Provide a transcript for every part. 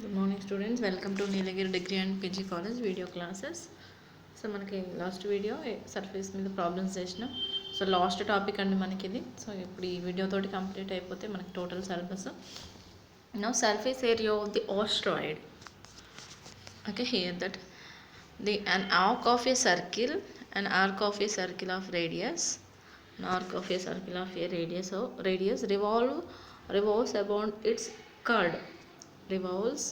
Good morning students, welcome to Nilagiri Degree and PG College video classes. So మనకి last video surface మీద problems చేసినాం. So last topic అండి మనకి ఇది. So ఇప్పుడు ఈ వీడియో తోటి కంప్లీట్ అయిపోతే మనకి total syllabus. Now surface area of the asteroid. Okay, here that an arc of a circle, of radius, revolves about its curd. Revolves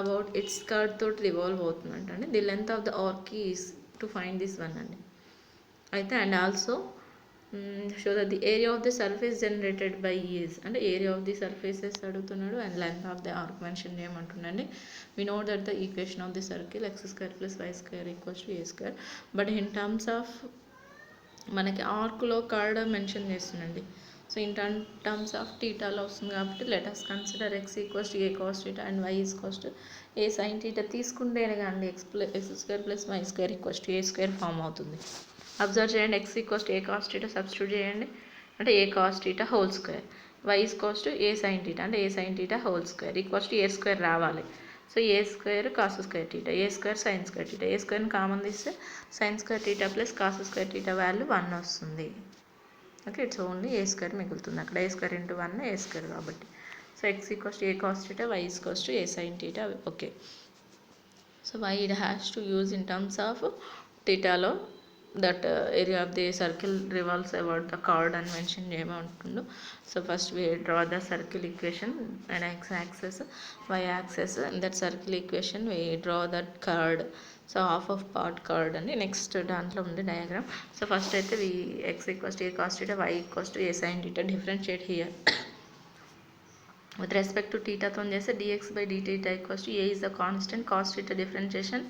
about its curd తోటి revolve అవుతుందంటే the length of the arc is to find this one అండి. అయితే and also show that the area of the surface generated by is అంటే area of the surfaces అడుగుతున్నాడు and length of the arc mention చేయమంటుండండి. We know that the equation of the circle x square plus y square equals to a square. But in terms of మనకి ఆర్క్లో chord mention చేస్తుందండి. So in terms of టీటాలో వస్తుంది కాబట్టి let us consider x equals to a cos theta and y equals to a sin theta తీసుకుంటేనే కానీ x square plus y square equals to a square form అవుతుంది. Observe చేయండి, x equals to a cos theta substitute చేయండి అంటే a cos theta whole square, y equals to a sin theta అంటే a sin theta whole square equals to a square రావాలి. So a square cos square theta, a square sine square theta, a స్క్వేర్ని common తీస్తే sine square theta plus cos square theta value 1 వస్తుంది. Okay, it's only a square మిగులుతుంది అక్కడ, a square into 1 a square కాబట్టి. So x equals to a cos theta, y equals to a sine theta. Okay, so why it has to use in terms of టీటాలో that area of the circle revolves about the card అని mention చేయమంటుండు. So first we draw the circle equation and x-axis, y-axis. In that circle equation we draw that curd. So half of part chord అని next దాంట్లో ఉంది diagram. So first అయితే we x equals to a cos theta, y equals to a sine theta differentiate here with respect to టీటాతో చేస్తే dx by dt equals to a is the constant, cos theta differentiation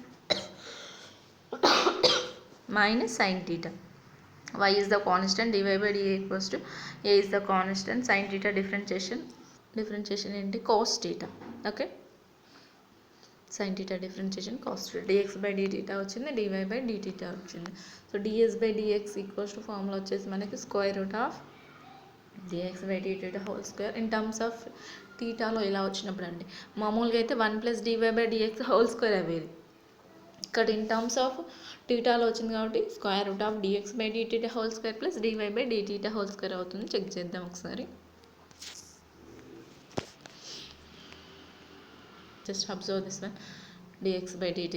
minus sin theta, y is the constant, dy by dA equals to a is the constant, sin theta differentiation ఏంటి cos theta. Okay, sin theta differentiation cos theta, dx by d theta వచ్చింది, dy by d theta వచ్చింది. So ds by dx equals to formula వచ్చేసి మనకి square root of dx by d theta whole square. In terms of థీటాలో ఇలా వచ్చినప్పుడు అండి మామూలుగా అయితే 1 plus dy by dx whole square అవేది. ఇక్కడ ఇన్ టర్మ్స్ ఆఫ్ టీటాలో వచ్చింది కాబట్టి square root of dx by dt whole square plus dy by dt whole square అవుతుంది. చెక్ చేద్దాం ఒకసారి. Just observe this one, dx by dt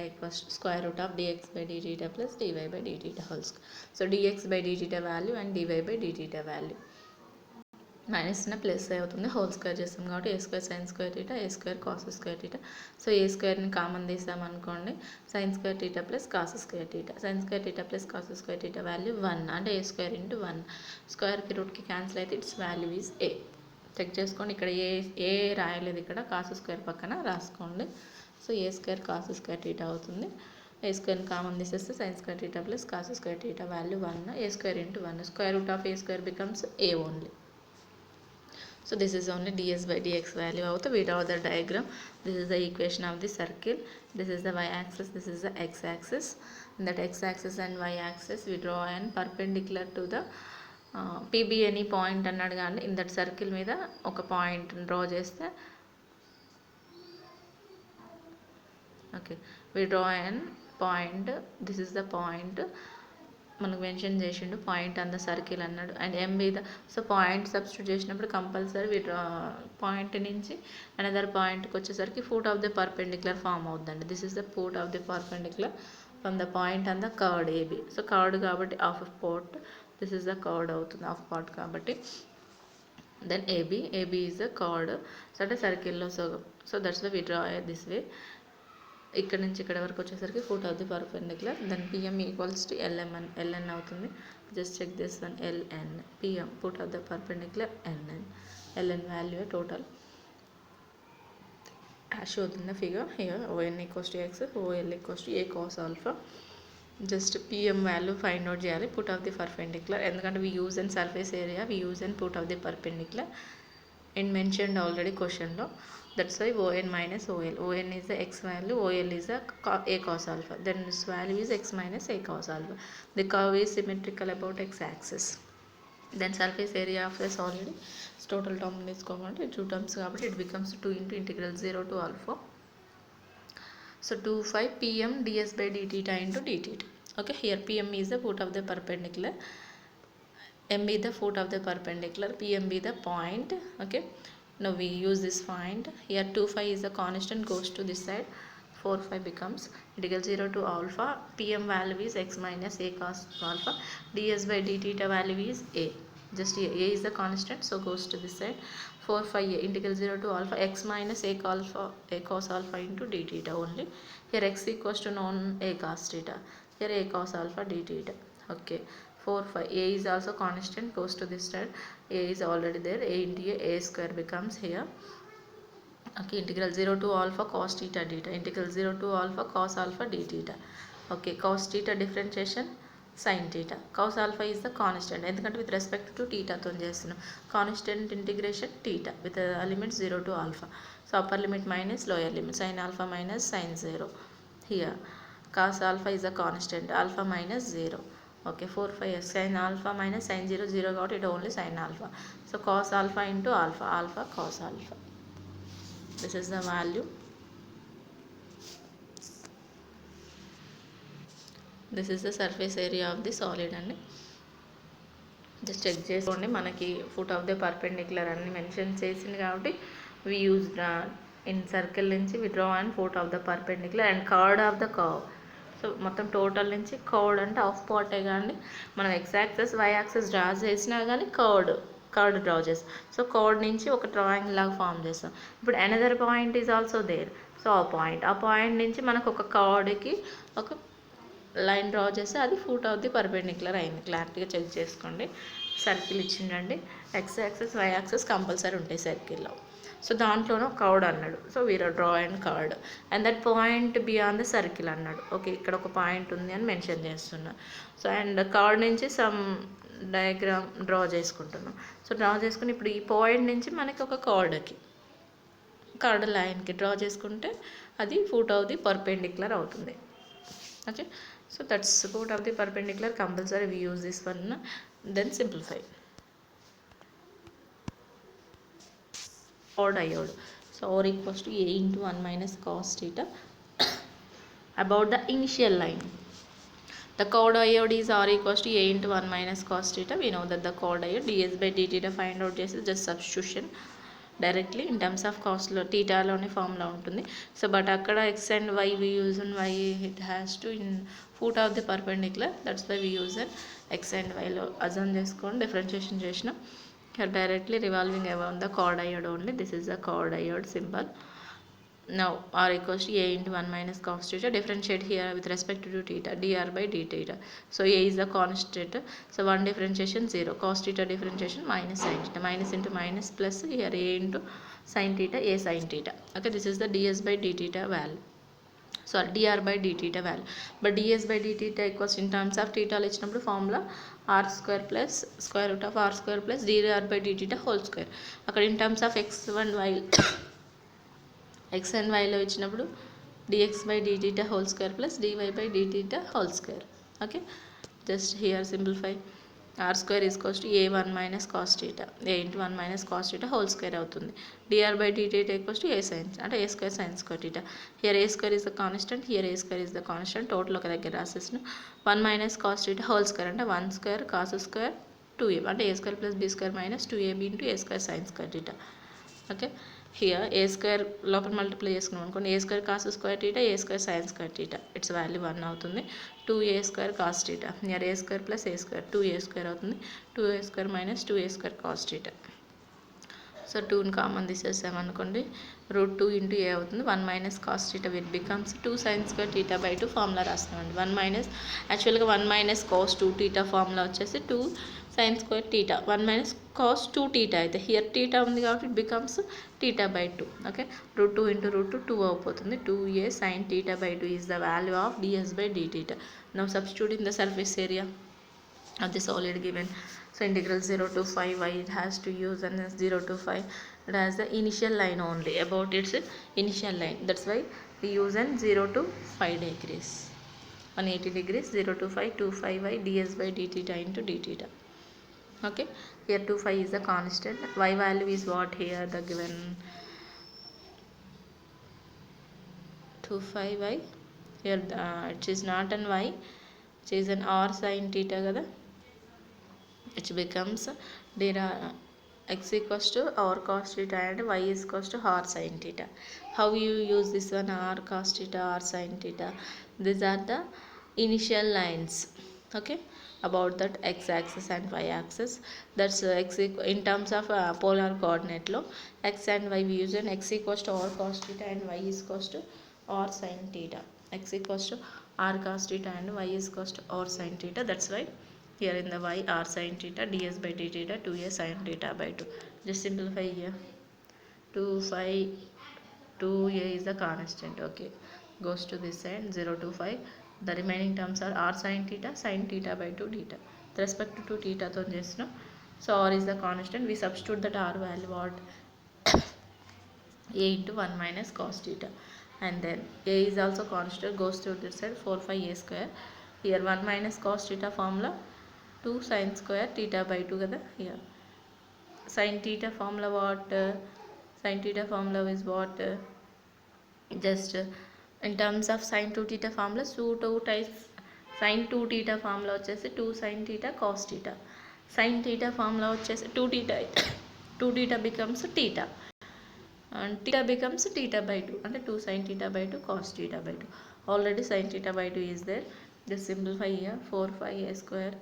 equals square root of dx by dt plus dy by dt whole square. So dx by dt value and dy by dt value minus plus అవుతుంది, whole square చేస్తాం కాబట్టి a square sine square theta, a square cos square theta. So a స్క్వేర్ని common తీసామనుకోండి sine square theta plus cos square theta, sine square theta plus cos square theta value 1 అంటే a square into 1. స్క్వేర్కి రూట్కి cancel అయితే its value is a. Check చేసుకోండి, ఇక్కడ a రాయలేదు, ఇక్కడ కాస్ స్క్వేర్ పక్కన రాసుకోండి. So a square cos square theta అవుతుంది. ఏ స్క్వేర్ని కామన్ తీసేస్తే sine square theta plus cos square theta value 1, a square into 1, square root of a square becomes a only. So this is only ds by dx value out. We draw the diagram. This is the equation of the circle. This is the y-axis. This is the x-axis. In that x-axis and y-axis we draw an perpendicular to the PB any point అన్నాడు కానీ in that circle మీద ఒక point draw చేస్తే okay we draw an point. This is the point మనకు mention చేసిండు point on the circle అన్నాడు and M మీద. So point substitute చేసినప్పుడు కంపల్సరీ పాయింట్ నుంచి అనదర్ పాయింట్కి వచ్చేసరికి foot of the perpendicular form అవుతుందండి. This is the foot of the perpendicular from the point on the chord AB. So chord కాబట్టి half part, this is the chord అవుతుంది half part కాబట్టి. Then AB is the chord. So అంటే సర్కిల్లో సగం. So that's the we draw this way. ఇక్కడ నుంచి ఇక్కడ వరకు వచ్చేసరికి foot of the perpendicular. Then PM equals to LN అవుతుంది. Just check this one, LN PM foot of the perpendicular LN value total showed in the figure here. ON equals to x, OL equals to a cos alpha. Just PM value find out చేయాలి, foot of the perpendicular. ఎందుకంటే we use and surface area, we use and foot of the perpendicular and mentioned already క్వశ్చన్లో. That's why ON minus OL. ON is the x value, OL is the a cos alpha. Then this value is x minus a cos alpha. The curve is symmetrical about x axis. Then surface area of the solid is total term తీసుకోమంటే 2 terms కాబట్టి it becomes 2 into integral 0 to alpha. So 2 5 pm ds by d theta into d theta. Okay, here pm is the foot of the perpendicular, m be the foot of the perpendicular, pm be the point. Okay, now we use this point. Here 2 5 is the constant, goes to this side. 4 5 becomes integral 0 to alpha. Pm value is x minus a cos alpha. ds by d theta value is a. Just here a is the constant, so goes to this side. 4 5 a integral 0 to alpha x minus a cos alpha into d theta only. Here x equals to known a cos theta. Here a cos alpha d theta. Okay. 4 5 a is also constant, goes to this side. A is already there. A into a square becomes here. Okay, integral 0 to alpha cos theta d theta, integral 0 to alpha cos alpha d theta. Okay, cos theta differentiation sin theta. Cos alpha is the constant, ఎందుకంటే with respect to theta తో చేస్తున్నాం. Constant integration theta with limit 0 to alpha. So upper limit minus lower limit, sin alpha minus sin 0. Here cos alpha is a constant, alpha minus 0. Okay, 4 5 sin alpha minus sin 0 0 got it only sin alpha. So cos alpha into alpha, alpha cos alpha. This is the value. This is the surface area of the solid అండి. Just check చేసుకోండి, మనకి foot of the perpendicular అన్ని mention చేసింది కాబట్టి we use in circle నుంచి we draw and foot of the perpendicular and chord of the curve. So మొత్తం total నుంచి chord అంటే హాఫ్ పార్టే కానీ మనం x axis y axis draw చేసినా కానీ కర్డ్ డ్రా చేస్తాం. సో కర్డ్ నుంచి ఒక డ్రాయింగ్ లాగా ఫామ్ చేస్తాం. ఇప్పుడు another point is also there. So ఆ పాయింట్ నుంచి మనకు ఒక కర్డ్కి ఒక లైన్ డ్రా చేస్తే అది ఫుట్ ఆఫ్ ది పర్పెండిక్యులర్ అయింది. క్లారిటీగా చెక్ చేసుకోండి. సర్కిల్ ఇచ్చిండండి, x axis y axis compulsory ఉంటాయి సర్కిల్లో. సో దాంట్లోనూ కర్డ్ అన్నాడు. So we're draw and chord and that point beyond the circle అన్నాడు. ఓకే, ఇక్కడ ఒక పాయింట్ ఉంది అని మెన్షన్ చేస్తున్నా. సో అండ్ కర్డ్ నుంచి సమ్ డయాగ్రామ్ డ్రా చేసుకుంటున్నాం. సో డ్రా చేసుకుని ఇప్పుడు ఈ పాయింట్ నుంచి మనకి ఒక కర్డ్ లైన్కి డ్రా చేసుకుంటే అది ఫుట్ ఆఫ్ ది పర్పెండిక్యులర్ అవుతుంది. Okay, so that's foot of the perpendicular, compulsory we use this one. Then simplify. Or diode, so or equals to a into 1 minus cos theta about the initial line. The chord diode is r equals to a into 1 minus cos theta. We know that the chord diode ds by d theta find out చేసి just substitution directly in terms of కాస్ట్లో టీటాలోనే formula ఉంటుంది. So but అక్కడ x and y we use and why it has to in foot of the perpendicular, that's why we use and x and వైలో assume చేసుకొని differentiation చేసిన directly revolving around the chord diode only. This is the chord diode symbol. Now r equals to a into 1 minus cos theta. Differentiate here with respect to theta, dr by d theta. So a is the constant, so 1 differentiation 0, cos theta differentiation minus sin theta, minus into minus plus here a into sin theta, a sin theta. Okay, this is the ds by d theta value, sorry dr by d theta value. But ds by d theta equals in terms of theta ఇచ్చినప్పుడు formula r square plus square root of r square plus dr by d theta whole square. అక్కడ in terms of x and y x and yలో ఇచ్చినప్పుడు dx by d theta whole square plus dy by d theta whole square. Okay, just here simplify. r square is equals to a1 minus cos theta, a into 1 minus cos theta whole square అవుతుంది. dr by d theta equals to a sin, అంటే a square sin square theta. Here a square is the constant, here a square is the constant. Total ఒక దగ్గర రాసేసిన 1 minus cos theta whole square అంటే 1 square cos square 2a, అంటే a square plus b square minus 2ab into a square sin square theta. Okay, here a square లోపల multiply చేసుకున్నాం అనుకోండి, a square cos square theta, a square sine square theta, it's value 1 అవుతుంది. 2a square cos theta, here a square plus a square 2a square అవుతుంది. 2a square minus 2a square cos theta. So 2ని common తీసేసామనుకోండి, √2 into a అవుతుంది. 1 minus cos theta it becomes 2 sine square theta by 2 formula రాస్తామండి. 1 minus యాక్చువల్గా 1 minus cos 2 theta formula వచ్చేసి 2 sine square theta, 1 minus cos 2 theta అయితే here theta ఉంది కాబట్టి it becomes theta by 2. Okay, √2 into √2 2 అయిపోతుంది. 2a sine theta by 2 is the value of ds by d theta. Now substitute in the surface area of the solid given. So integral 0 to 5 y it has to use, and 0 to 5 it has the initial line only, about its initial line. That's why we use an 0 to 5 degrees, 180 degrees, 0 to 5 2 5y ds by d theta into d theta. Okay, here 2 phi is a constant. Y value is what here? The given 2 phi y. Here it is not an y, it is an r sin theta kada. It becomes x equals to r cos theta and y is equals to r sin theta. How you use this one, r cos theta, r sin theta? These are the initial lines, okay, about that x axis and y axis. That's in terms of polar coordinate lo x and y we use an x equals to r cos theta and y is equals to r sin theta. X equals to r cos theta and y is equals to r sin theta. That's why here in the y r sin theta ds by d theta 2a sin theta by 2. Just simplify here. 2 phi 2a is the constant, okay, goes to this side 0 to 5. The remaining terms are r sin theta by 2 theta. With respect to theta to just no. So r is the constant. We substitute that r value what? A into 1 minus cos theta, and then a is also constant, goes to this side 4 phi a square. Here 1 minus cos theta formula 2 sin square theta by 2 kada. Here sin theta formula what? Sin theta formula is what? Just in terms of sin 2 theta formula, so 2 times sin 2 theta formula వచ్చేసి 2 sin theta cos theta. Sin theta formula వచ్చేసి 2 theta 2 theta becomes theta and theta becomes theta by 2 అంటే 2 sin theta by 2 cos theta by 2. Already sin theta by 2 is there. Just simplify here 4 phi a square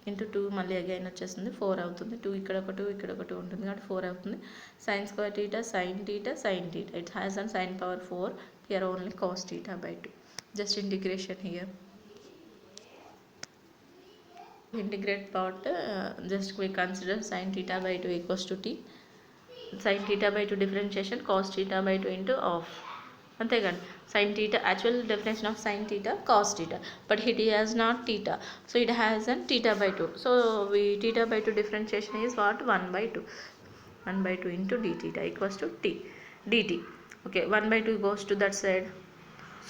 into 2 మళ్ళీ again వచ్చేస్తుంది 4 అవుతుంది. 2 ఇక్కడ ఒక 2 ఇక్కడ ఒక 2 ఉంటుంది కాబట్టి 4 అవుతుంది. sin square theta sin theta sin theta, it has a sin power 4. Here only cos theta by 2. Just integration here. Integrate part, just we consider sin theta by 2 equals to t. Sin theta by 2 differentiation cos theta by 2 into off. అంతేగాని sin theta, actual definition of sin theta cos theta, but it has not theta, so it has an theta by 2. So we theta by 2 differentiation is what? 1 by 2. 1 by 2 into d theta equals to t dt. Okay, 1 by 2 goes to that side,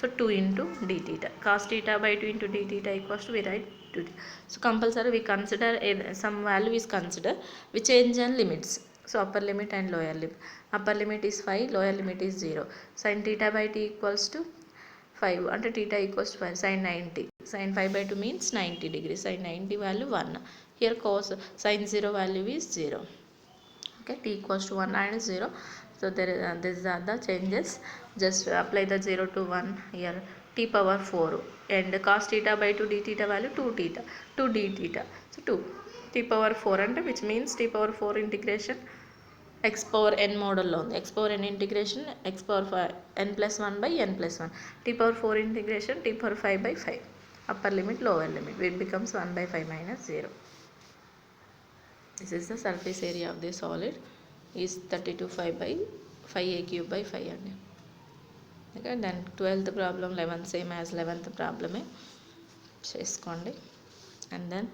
so 2 into d theta. Cos theta by 2 into d theta equals to, we write 2. So compulsory we consider some value is considered, we change and limits. So upper limit and lower limit. Upper limit is 5, lower limit is 0. Sin theta by t equals to 5 అంటే theta equals to 5. Sin 90, sin 5 by 2 means 90 degrees. Sin 90 value 1. Here cos sin 0 value is 0. Okay, t equals to 1 and 0. So there is these are the changes. Just apply the 0 to 1 here. T power 4 and cos theta by 2 d theta value 2 theta 2 d theta, so 2 t power 4 అంటే which means t power 4 integration x power n model lo undi. X power n integration x power 5 n plus 1 by n plus 1. T power 4 integration t power 5 by 5. Upper limit lower limit, it becomes 1 by 5 minus 0. This is the surface area of the solid is 32 5 by 5 a cube by 5 అండి. Okay, then 12th problem 11th same as 11th problem చేసుకోండి. And then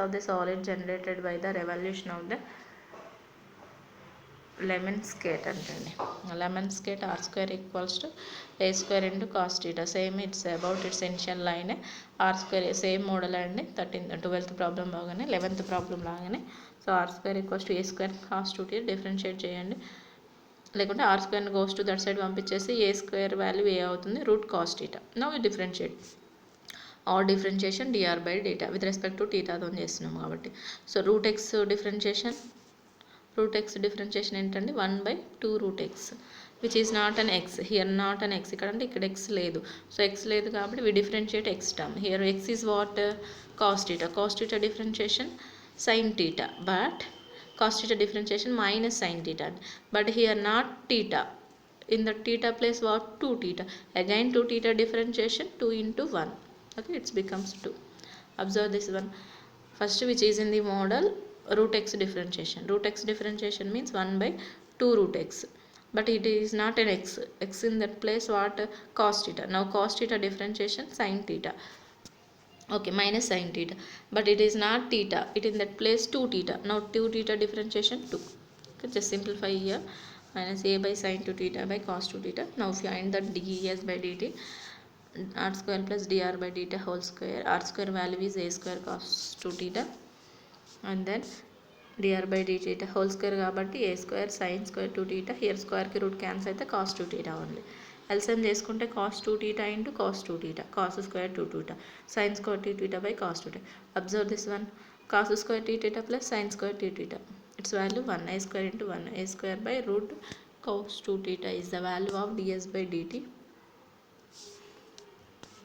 of the solid generated by the revolution of the lemon skate అంటండి. Lemon skate r square equals to a square into cos theta. Same, it's about its initial line. R square same model అండి. 12th problem లాగానే 11th problem లాగానే. So r square equals to a square cos 2t differentiate చేయండి. లేకుంటే r square goes to that side పంపించేసి a square value a అవుతుంది route cos theta. Now we differentiate. Or differentiation dr by deta with respect to theta తో చేస్తున్నాము కాబట్టి. So root x differentiation ఏంటంటే 1 by 2 root x which is not an x. Here not an x, ఇక్కడ అంటే ఇక్కడ x లేదు. So x లేదు కాబట్టి we differentiate x term. Here x is what? Cos theta. Cos theta differentiation sin theta, but cos theta differentiation minus sin theta, but here not theta. In the theta place what? 2 theta. Again 2 theta differentiation 2 into 1. Okay, it becomes 2. Observe this one first, which is in the model root x differentiation. Root x differentiation means 1 by 2 root x, but it is not an x. X in that place what? Cos theta. Now cos theta differentiation sin theta, okay, minus sin theta, but it is not theta, it in that place 2 theta. Now 2 theta differentiation 2. Okay, just simplify here. Minus a by sin 2 theta by cos 2 theta. Now find the ds by dt. r square plus dr by deta whole square. R square value is a square cos 2 theta, and then dr by d theta whole square కాబట్టి a square sin square 2 theta. Here square కి root cancel అయితే cos 2 theta only. LCM చేసుకుంటే cos 2 theta into cos 2 theta, cos square 2 theta, sin square 2 theta by cos 2 theta. Observe this one, cos square 2 theta plus sin square 2 theta. Its value 1, a square into 1, a square by root cos 2 theta is the value of ds by dt.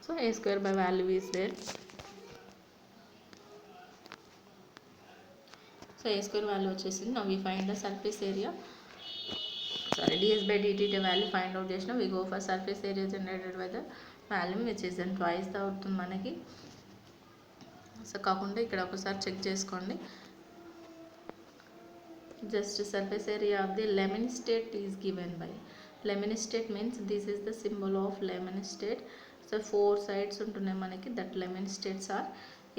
So a square by value is there. So a square value వచ్చేసింది. Now we find the surface area, sorry, ds by dt value find out చేసిన. We go for surface area generated by the value which is then twice the అవుతుంది మనకి. So కాకుండా ఇక్కడ ఒకసారి check చేసుకోండి. Just surface area of the Lemon state is given by, Lemon state means this is the symbol of Lemon state. So 4 sides ఉంటున్నాయి మనకి. That lemma states are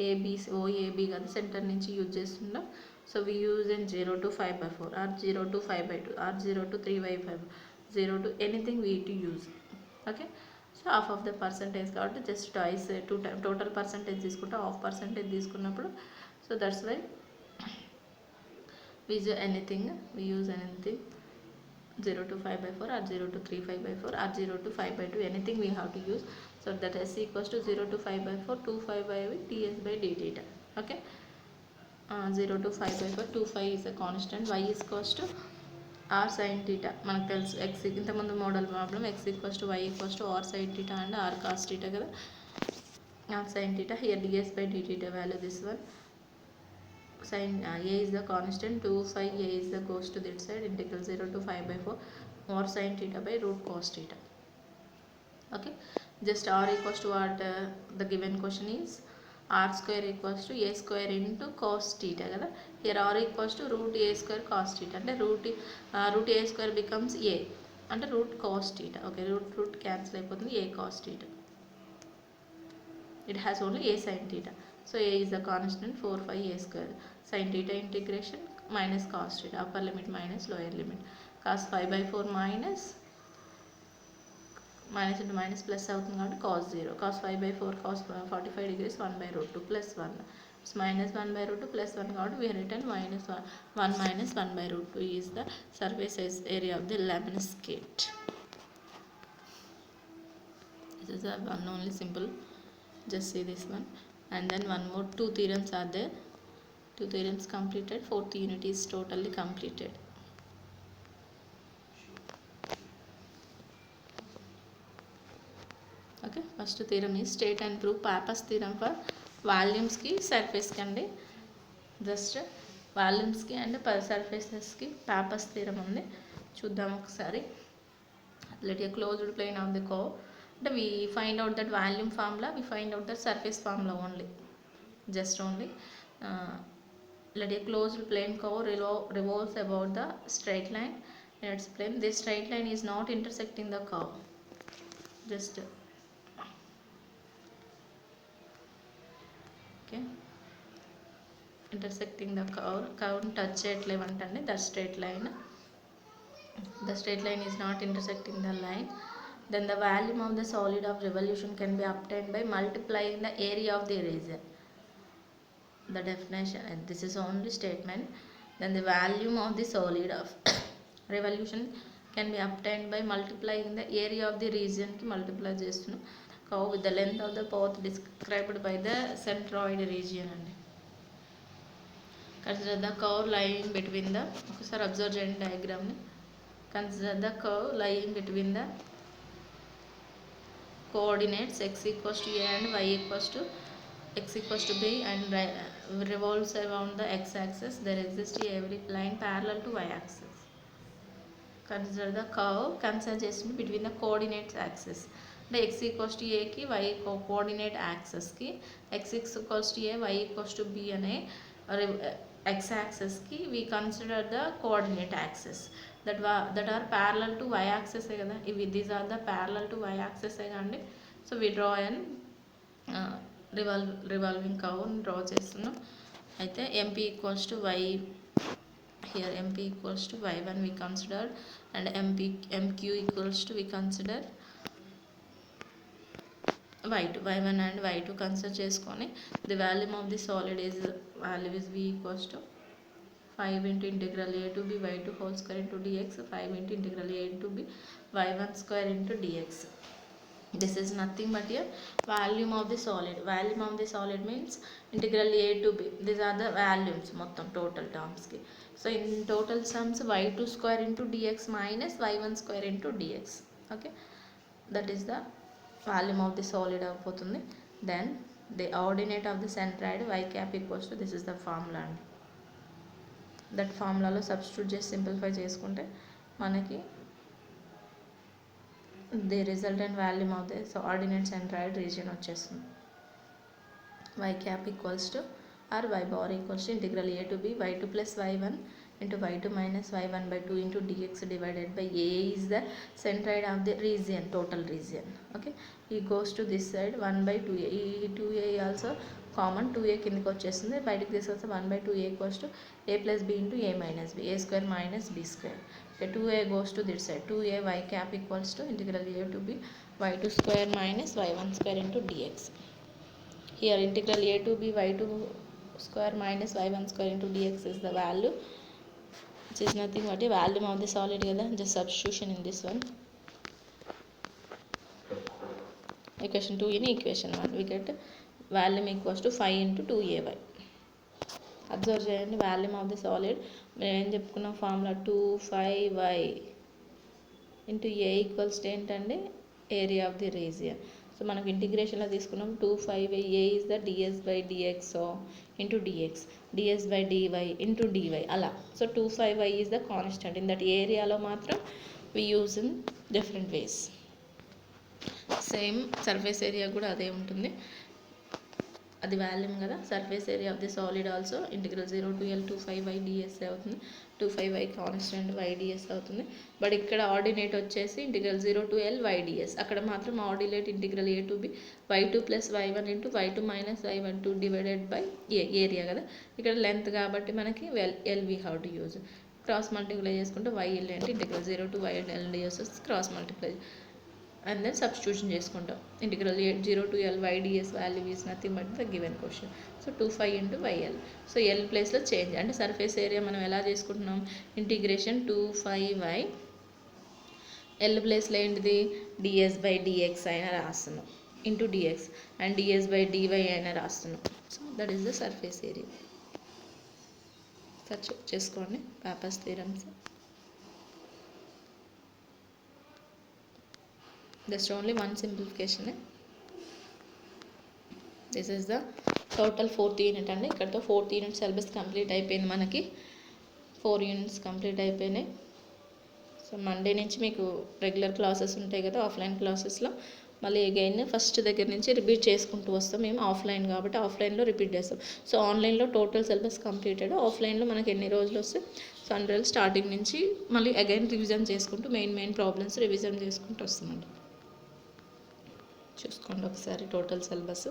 AB, OAB కదా centre నుంచి use చేస్తున్నాం. So we use in 0 to 5/4 or 0 to 5/2 or 0 to 3/5, 0 to anything we to use. Okay, so half of the percentage కాబట్టి just twice 2 time total percentage తీసుకుంటే half percentage తీసుకున్నప్పుడు, so that's why we use anything, 0 to 5/4 or 0 to 3/5/4 or 0 to 5/2, anything we have to use. So that s equals to 0 to 5/4 2/5 by ds by d theta. Okay, 0 to 5/4 2/5 is a constant. Y is equals to r sin theta మనకు తెలుసు. x ఇంతకుముందు model problem x equals to y equals to r sin theta and r cos theta కదా. r sin theta, here ds by d theta value this one. Sin a is the constant, 2/5 a is the goes to that side, integral 0 to 5/4 or sin theta by root cos theta. Okay, just r equals to what the given question is r square equals to a square into cos theta kada. Here r equals to root a square cos theta అంటే root a square becomes a అంటే root cos theta. Okay, root cancel అయిపోతుంది, a cos theta. It has only a sin theta. So a is the constant, 4/5 a square. Sin theta integration minus cos theta, upper limit minus lower limit. Cos 5/4 minus into minus plus అవుతుంది కాబట్టి cos 0. Cos 5/4 cos 45 degrees 1/√2 plus 1. It's minus 1/√2 plus 1 కాబట్టి we have written minus 1 minus 1/√2 is the surface area of the lemon skate. This is one only simple. Just see this one, and then one more, 2 theorems are there. 2 theorems completed, 4th unit is totally completed. Okay, first theorem is state and prove Pappus theorem for volumes ki surface కండి. Just volumes కి and surfaces కి Pappus theorem ఉంది, చూద్దాం ఒకసారి. Let a closed plane of the curve. We find out that volume formula, we find out the surface formula only, just only. Let a closed plane curve revolves about the straight line in its plane. This straight line is not intersecting the curve, just okay, intersecting the curve touch చేయట్లేవంటండి. The straight line is not intersecting the line. Then the volume of the solid of revolution can be obtained by multiplying the area of the region. The definition, and this is only statement. Then the volume of the solid of revolution can be obtained by multiplying the area of the region ki multiply చేస్తున్నాం curve with the length of the path described by the centroid region అండి. Consider the curve lying between the, ఒకసారి observe చేయండి diagram ని. Consider the curve lying between the coordinates x equals to a and y equals to b and revolves around the x axis. There exists every line parallel to y axis. Consider the curve consideration between the coordinates axis. The x equals to a ki y coordinate axis ki x equals to a y equals to b ane x axis ki we consider the coordinate axis that are parallel to y axis kada. These are the parallel to y axis kandi. So we draw an revolving curve draw చేస్తున్నాం. అయితే mp equals to y, here mp equals to y1 we consider, and mq equals to we consider y2 y1 and y2 consider చేసుకొని the volume of the solid is value is v equals to 5 into integral a to b y2 whole square into dx, 5 into integral a to b y1 square into dx. This is nothing but here volume of the solid. Volume of the solid means integral a to b. These are the volumes మొత్తం total terms ki. So in total sums y2 square into dx minus y1 square into dx. Okay, that is the volume of the solid అయిపోతుంది. Then the ordinate of the centroid y cap equals to, this is the formula అండి. That ఫార్ములాలో substitute చేసి simplify చేసుకుంటే మనకి the resultant volume of the ordinate centroid region వచ్చేస్తుంది. Y cap equals to or y bar equals to integral a to b y2 plus y1 into y2 minus y1 by 2 into dx divided by a is the centroid of the region, total region. Okay, he goes to this side 1 by 2a. ఈ 2a also common, 2a కిందకి వచ్చేస్తుంది, బయటకు తీసుకొస్తే 1 by 2a equals to a plus b into a minus b, a square minus b square. Okay, 2a goes to this side, 2a y cap equals to integral a to b y2 square minus y1 square into dx. Here integral a to b y2 square minus y1 square into dx is the value, which is nothing but a volume of the solid kada. Just substitution in this one, equation 2 in equation 1 we get volume equals to 5 into 2ay. Observe చేయండి, volume of the solid మేము ఏం చెప్పుకున్నాం formula 2,5y into a equals ఏంటండి area of the region. So మనకు ఇంటిగ్రేషన్లో తీసుకున్నాం 2,5y a is the ds by dx into dx, ds by dy into dy అలా. So 2,5y is the constant in that ఏరియాలో మాత్రం we use in different ways. Same surface area కూడా అదే ఉంటుంది, అది వాల్యూమ్ కదా. Surface area of the solid also integral 0 to L 2,5y ds అవుతుంది, 2,5y constant y ds అవుతుంది. But ఇక్కడ ఆర్డినేట్ వచ్చేసి integral 0 to L y ds, అక్కడ మాత్రం ordinate integral a to b y2 plus y1 into y2 minus y1 2 divided by area కదా. ఇక్కడ length కాబట్టి మనకి L we have to use. Cross multiply చేసుకుంటే y L అంటే integral 0 to y L ds cross multiply and then substitution చేసుకుంటాం. Integral 0 to L y ds value is nothing but the given question. So 2,5 into yl. So L ప్లేస్లో change అంటే surface area మనం ఎలా చేసుకుంటున్నాం, integration 2,5y L ప్లేస్లో ఏంటిది DS by dx అయినా రాస్తున్నాం into dx and ds by dy అయినా రాస్తున్నాం. So that is the surface area. Search చేసుకోండి Pappus theorems. Just only one simplification. This is the total 4th unit అండి. ఇక్కడతో 4th unit syllabus complete అయిపోయింది, మనకి 4 units complete అయిపోయినాయి. So Monday నుంచి మీకు రెగ్యులర్ క్లాసెస్ ఉంటాయి కదా, ఆఫ్లైన్ క్లాసెస్లో మళ్ళీ అగైన్ ఫస్ట్ దగ్గర నుంచి రిపీట్ చేసుకుంటూ వస్తాం. మేము ఆఫ్లైన్ కాబట్టి ఆఫ్లైన్లో రిపీట్ చేస్తాం. సో ఆన్లైన్లో టోటల్ సిలబస్ కంప్లీటెడ్, ఆఫ్లైన్లో మనకి ఎన్ని రోజులు వస్తే సో అన్ని రోజులు స్టార్టింగ్ నుంచి మళ్ళీ అగైన్ రివిజన్ చేసుకుంటూ మెయిన్ ప్రాబ్లమ్స్ రివిజన్ చేసుకుంటూ వస్తామండి. చూసుకోండి ఒకసారి టోటల్ సిలబస్.